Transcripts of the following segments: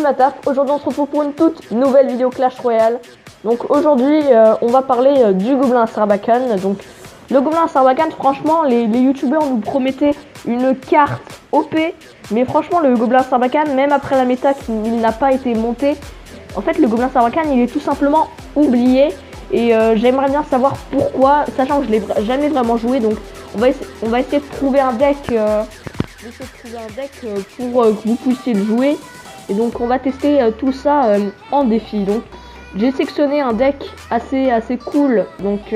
Matap. Aujourd'hui on se retrouve pour une toute nouvelle vidéo Clash Royale. Donc aujourd'hui on va parler du Gobelin Sarbacane. Donc le Gobelin Sarbacane, franchement les youtubeurs nous promettaient une carte OP. Mais franchement le Gobelin Sarbacane, même après la méta il n'a pas été monté. En fait le Gobelin Sarbacane il est tout simplement oublié. Et j'aimerais bien savoir pourquoi, sachant que je l'ai jamais vraiment joué. Donc on va essayer de trouver un deck, pour que vous puissiez le jouer. Et donc on va tester tout ça en défi. Donc j'ai sélectionné un deck assez cool. Donc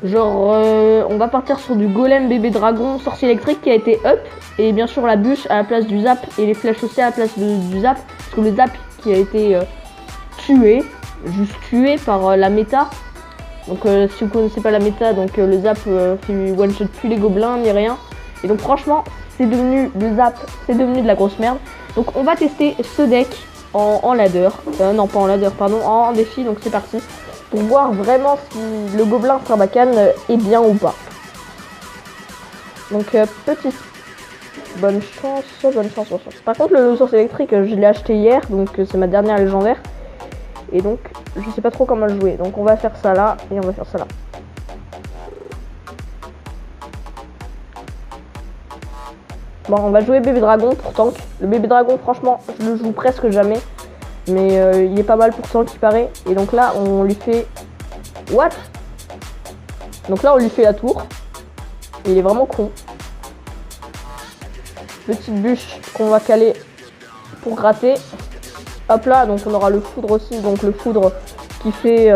on va partir sur du golem bébé dragon sorcier électrique qui a été up. Et bien sûr la bûche à la place du zap et les flèches aussi à la place du zap. Parce que le zap qui a été tué par la méta. Donc si vous connaissez pas la méta, donc le zap fait one shot plus les gobelins ni rien. Et donc franchement c'est devenu le zap, c'est devenu de la grosse merde. Donc on va tester ce deck en ladder, non pas en ladder pardon, en défi. Donc c'est parti pour voir vraiment si le Gobelin Sarbacane est bien ou pas. Donc petite bonne chance. Par contre le source électrique je l'ai acheté hier, donc c'est ma dernière légendaire. Et donc je sais pas trop comment le jouer. Donc on va faire ça là et on va faire ça là. Bon, on va jouer bébé dragon pour tank. Le bébé dragon, franchement, je le joue presque jamais. Mais il est pas mal pour tank qui paraît. Et donc là, on lui fait... What? Donc là, on lui fait la tour. Et il est vraiment con. Petite bûche qu'on va caler pour gratter. Hop là, donc on aura le foudre aussi. Donc le foudre qui fait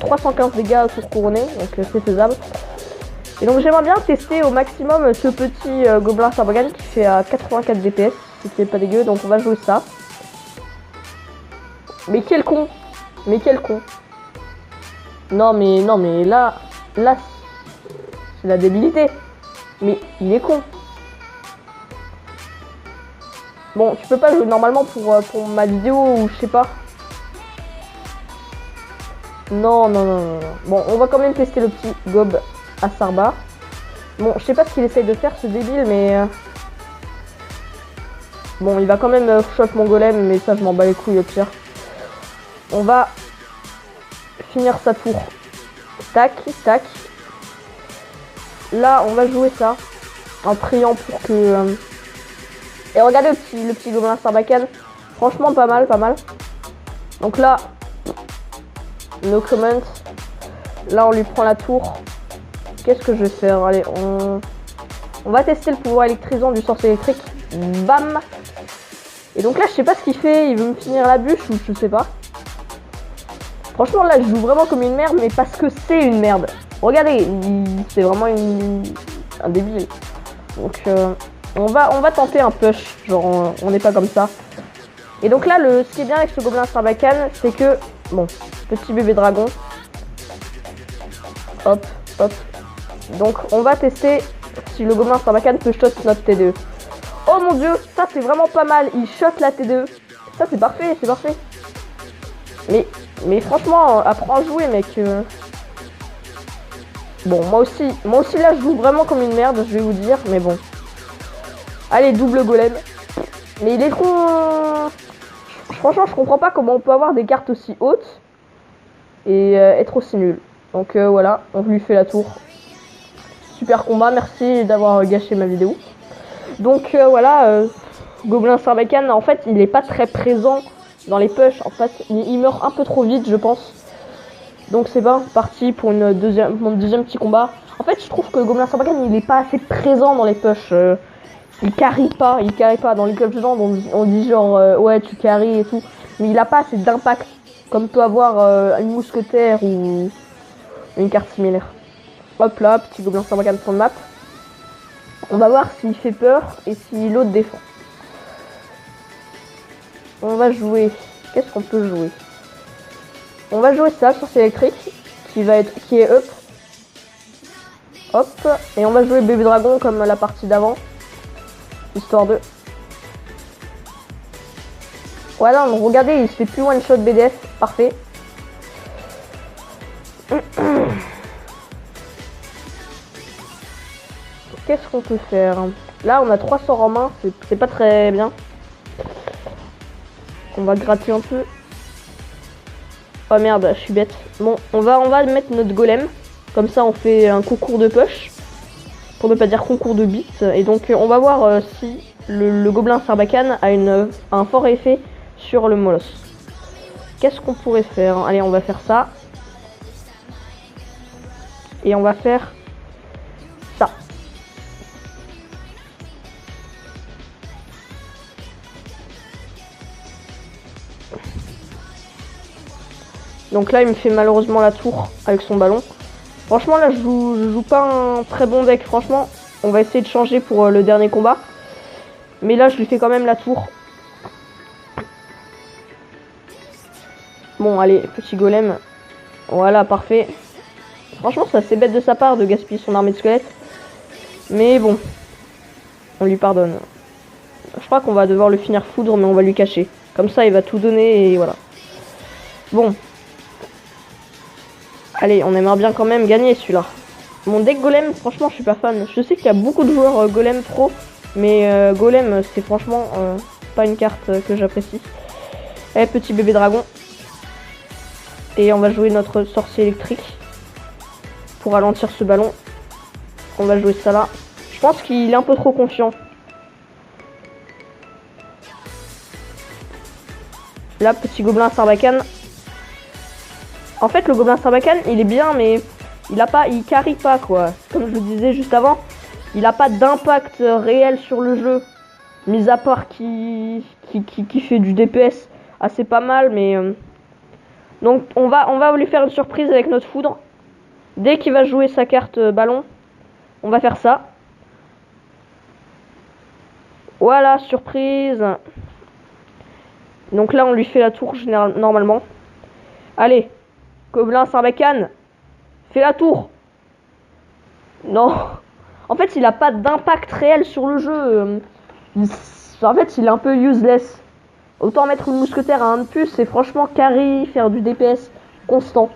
315 dégâts sur couronné. Donc c'est faisable. Et donc j'aimerais bien tester au maximum ce petit Gobelin Sarbacane qui fait à 84 DPS, ce qui est pas dégueu. Donc on va jouer ça. Mais quel con! Mais quel con! Non mais là c'est la débilité. Mais il est con. Bon, tu peux pas jouer normalement pour ma vidéo ou je sais pas. Non. Bon, on va quand même tester le petit gob à Sarba. Bon, je sais pas ce qu'il essaye de faire ce débile, mais bon, il va quand même shot mon golem, mais ça je m'en bats les couilles au pire. On va finir sa tour. Tac. Là, on va jouer ça en priant pour que et regardez le petit Gobelin Sarbacane. Franchement pas mal. Donc là, no comment. Là, on lui prend la tour. Qu'est-ce que je vais faire? Allez, on va tester le pouvoir électrisant du sorcier électrique. Bam! Et donc là, je sais pas ce qu'il fait. Il veut me finir la bûche ou je sais pas. Franchement, là, je joue vraiment comme une merde, mais parce que c'est une merde. Regardez, c'est vraiment un débile. Donc, on va tenter un push. Genre, on n'est pas comme ça. Et donc là, ce qui est bien avec ce Gobelin Sarbacane, c'est que, bon, petit bébé dragon. Hop. Donc on va tester si le Gobelin Sarbacane peut shot notre T2. Oh mon dieu, ça c'est vraiment pas mal. Il shot la T2. Ça c'est parfait. Mais franchement, apprends à jouer mec. Bon, moi aussi là je joue vraiment comme une merde, je vais vous dire. Mais bon. Allez, double golem. Mais il est con. Franchement, je comprends pas comment on peut avoir des cartes aussi hautes et être aussi nul. Donc voilà, on lui fait la tour. Super combat, merci d'avoir gâché ma vidéo. Donc voilà, Gobelin Sarbacane, en fait, il est pas très présent dans les push. En fait, il meurt un peu trop vite, je pense. Donc c'est bien parti pour mon deuxième petit combat. En fait, je trouve que Gobelin Sarbacane, il est pas assez présent dans les push. Il carry pas. Dans les clubs gens, on dit genre ouais, tu carry et tout. Mais il a pas assez d'impact comme peut avoir une mousquetaire ou une carte similaire. Hop là, petit Gobelin Sarbacane sur le map. On va voir s'il fait peur et si l'autre défend. On va jouer. Qu'est-ce qu'on peut jouer? On va jouer ça sur électrique qui est up. Hop. Et on va jouer bébé dragon comme la partie d'avant. Histoire de... Voilà, donc regardez, il se fait plus one shot BDF. Parfait. Qu'est-ce qu'on peut faire? Là, on a 3 sorts en main, c'est pas très bien. On va gratter un peu. Oh merde, je suis bête. Bon, on va mettre notre golem. Comme ça, on fait un concours de push. Pour ne pas dire concours de bits. Et donc, on va voir si le gobelin Sarbacane a un fort effet sur le molosse. Qu'est-ce qu'on pourrait faire? Allez, on va faire ça. Et on va faire ça. Donc là, il me fait malheureusement la tour avec son ballon. Franchement, là, je joue pas un très bon deck. Franchement, on va essayer de changer pour le dernier combat. Mais là, je lui fais quand même la tour. Bon, allez, petit golem. Voilà, parfait. Franchement, c'est assez bête de sa part de gaspiller son armée de squelettes. Mais bon, on lui pardonne. Je crois qu'on va devoir le finir foudre, mais on va lui cacher. Comme ça, il va tout donner et voilà. Bon. Allez, on aimerait bien quand même gagner celui-là. Mon deck golem, franchement, je suis pas fan. Je sais qu'il y a beaucoup de joueurs golem pro, mais golem, c'est franchement pas une carte que j'apprécie. Allez, petit bébé dragon. Et on va jouer notre sorcier électrique pour ralentir ce ballon. On va jouer ça là. Je pense qu'il est un peu trop confiant. Là, petit gobelin Sarbacane. En fait, le gobelin Sarbacane, il est bien, mais il carry pas, quoi. Comme je le disais juste avant, il a pas d'impact réel sur le jeu. Mis à part qui fait du DPS assez pas mal, mais... Donc, on va lui faire une surprise avec notre foudre. Dès qu'il va jouer sa carte ballon, on va faire ça. Voilà, surprise. Donc là, on lui fait la tour normalement. Allez. Gobelin Sarbacane, fais la tour. Non. En fait, il a pas d'impact réel sur le jeu. En fait, il est un peu useless. Autant mettre une mousquetaire à un de plus et franchement carry, faire du DPS constant.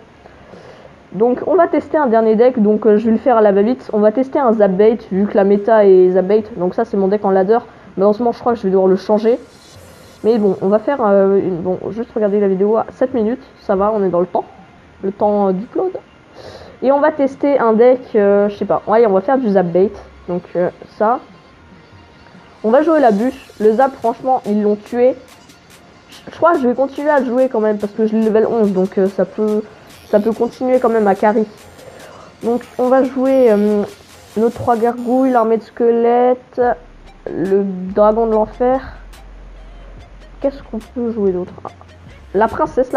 Donc on va tester un dernier deck. Donc je vais le faire à la va-vite. On va tester un Zap Bait vu que la méta est Zap Bait. Donc ça c'est mon deck en ladder. Malheureusement je crois que je vais devoir le changer. Mais bon, on va faire bon, juste regarder la vidéo à 7 minutes. Ça va, on est dans le temps. Le temps d'upload. Et on va tester un deck, je sais pas. Allez, on va faire du Zap Bait. Donc ça. On va jouer la bûche. Le Zap, franchement, ils l'ont tué. Je crois que je vais continuer à le jouer quand même parce que je l'ai level 11. Donc ça peut continuer quand même à carry. Donc on va jouer nos 3 gargouilles, l'armée de squelettes, le dragon de l'enfer. Qu'est-ce qu'on peut jouer d'autre? La princesse,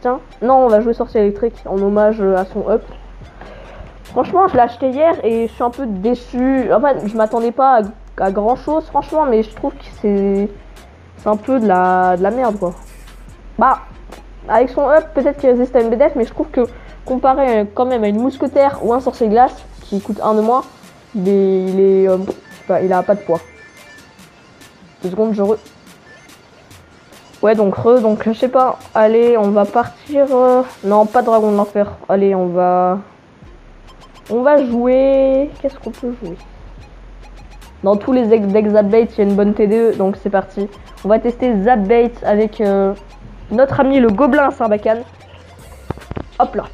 tiens. Non, on va jouer sorcier électrique en hommage à son up. Franchement, je l'ai acheté hier et je suis un peu déçu. En fait, je m'attendais pas à grand chose, franchement, mais je trouve que c'est un peu de la merde, quoi. Bah, avec son up, peut-être qu'il résiste à une BDF, mais je trouve que comparé quand même à une mousquetaire ou un sorcier glace qui coûte 1 de moins, je sais pas, il a pas de poids. 2 secondes, Ouais, donc je sais pas. Allez, on va partir. Non, pas dragon de l'enfer. Allez, on va jouer. Qu'est-ce qu'on peut jouer? Dans tous les decks Zap Bait, il y a une bonne TDE, donc c'est parti. On va tester Zap Bait avec notre ami le gobelin Sarbacane. Hop là.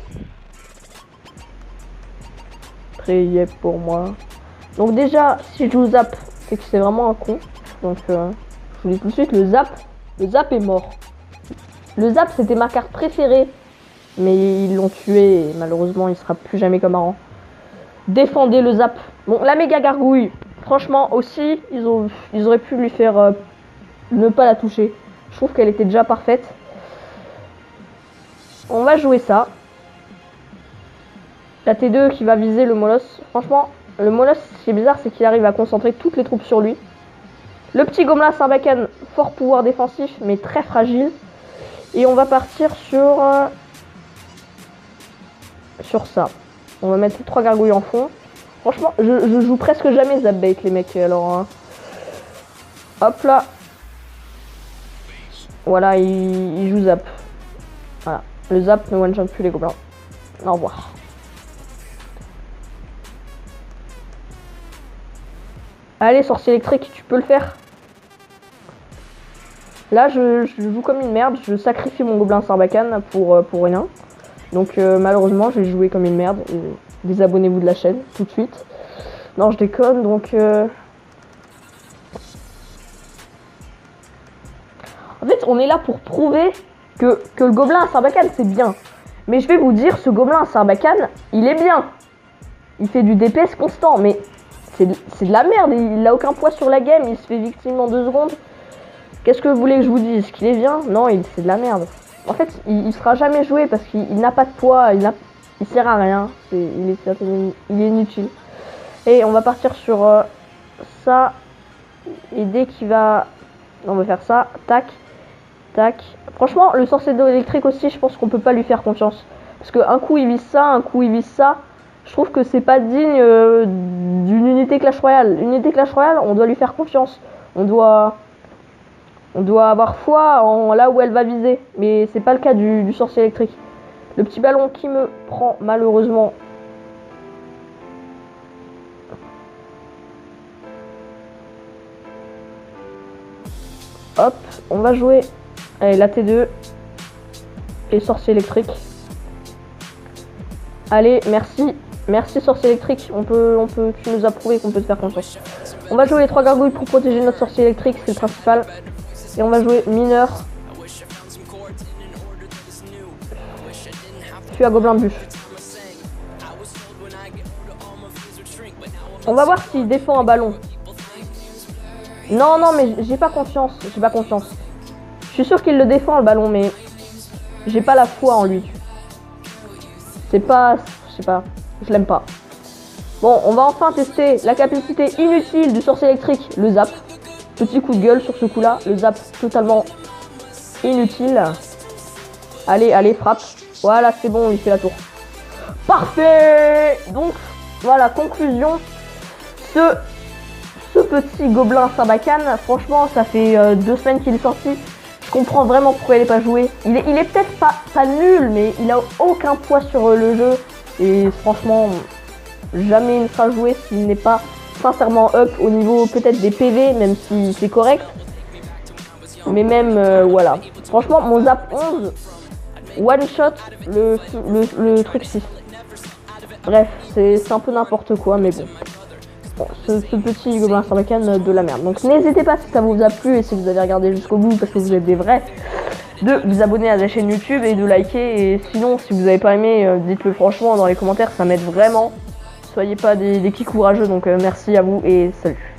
Priez pour moi. Donc déjà, si je joue Zap, c'est que c'est vraiment un con. Donc je vous dis tout de suite, le Zap est mort. Le Zap, c'était ma carte préférée. Mais ils l'ont tué et malheureusement, il sera plus jamais comme avant. Défendez le Zap. Bon, la méga gargouille. Franchement, aussi, ils auraient pu lui faire ne pas la toucher. Je trouve qu'elle était déjà parfaite. On va jouer ça. La T2 qui va viser le molosse. Franchement, le molosse, ce qui est bizarre, c'est qu'il arrive à concentrer toutes les troupes sur lui. Le petit gobelin Sarbacane, fort pouvoir défensif, mais très fragile. Et on va partir sur ça. On va mettre 3 gargouilles en fond. Franchement, je joue presque jamais Zap Bait, les mecs. Alors, hein. Hop là. Voilà, il joue Zap. Voilà. Le Zap ne one-shot plus les gobelins. Au revoir. Allez, sorcier électrique, tu peux le faire. Là, je joue comme une merde. Je sacrifie mon gobelin Sarbacane pour rien. Donc, malheureusement, je vais jouer comme une merde. Désabonnez-vous de la chaîne tout de suite. Non, je déconne. Donc, en fait, on est là pour prouver que le gobelin à Sarbacane, c'est bien. Mais je vais vous dire, ce gobelin à Sarbacane, il est bien. Il fait du DPS constant, mais c'est de la merde. Il a aucun poids sur la game. Il se fait victime en 2 secondes. Qu'est-ce que vous voulez que je vous dise? Qu'il est bien? Non, c'est de la merde. En fait, il sera jamais joué parce qu'il n'a pas de poids. Il sert à rien. Il est inutile. Et on va partir sur ça. Et dès qu'il va... On va faire ça. Tac. Tac. Franchement, le sorcier d'eau électrique aussi, je pense qu'on peut pas lui faire confiance. Parce qu'un coup il vise ça, un coup il vise ça. Je trouve que c'est pas digne d'une unité Clash Royale. Une unité Clash Royale, on doit lui faire confiance. On doit avoir foi en là où elle va viser. Mais c'est pas le cas du sorcier électrique. Le petit ballon qui me prend malheureusement. Hop, on va jouer. Allez, la T2 et sorcier électrique. Allez, merci. Merci sorcier électrique. Tu nous as prouvé qu'on peut te faire confiance. On va jouer les 3 gargouilles pour protéger notre sorcier électrique, c'est le principal. Et on va jouer mineur. Puis à gobelin de bûche. On va voir s'il défend un ballon. Non, mais j'ai pas confiance. J'ai pas confiance. Je suis sûr qu'il le défend le ballon, mais j'ai pas la foi en lui. C'est pas... Je sais pas. Je l'aime pas. Bon, on va enfin tester la capacité inutile du sorcier électrique, le zap. Petit coup de gueule sur ce coup-là. Le zap totalement inutile. Allez, frappe. Voilà, c'est bon, il fait la tour. Parfait. Donc, voilà, conclusion. Ce petit gobelin Sarbacane, franchement, ça fait 2 semaines qu'il est sorti. Je comprends vraiment pourquoi il n'est pas joué. Il est peut-être pas nul, mais il a aucun poids sur le jeu. Et franchement, jamais il ne sera joué s'il n'est pas sincèrement up au niveau peut-être des PV, même si c'est correct. Mais même, voilà. Franchement, mon zap 11, one shot, le truc 6. Bref, c'est un peu n'importe quoi, mais bon. Bon, ce petit gobelin Sarbacane de la merde. Donc n'hésitez pas si ça vous a plu et si vous avez regardé jusqu'au bout parce que vous êtes des vrais, de vous abonner à la chaîne YouTube et de liker. Et sinon, si vous n'avez pas aimé, dites-le franchement dans les commentaires, ça m'aide vraiment. Soyez pas des kicks courageux, donc merci à vous et salut.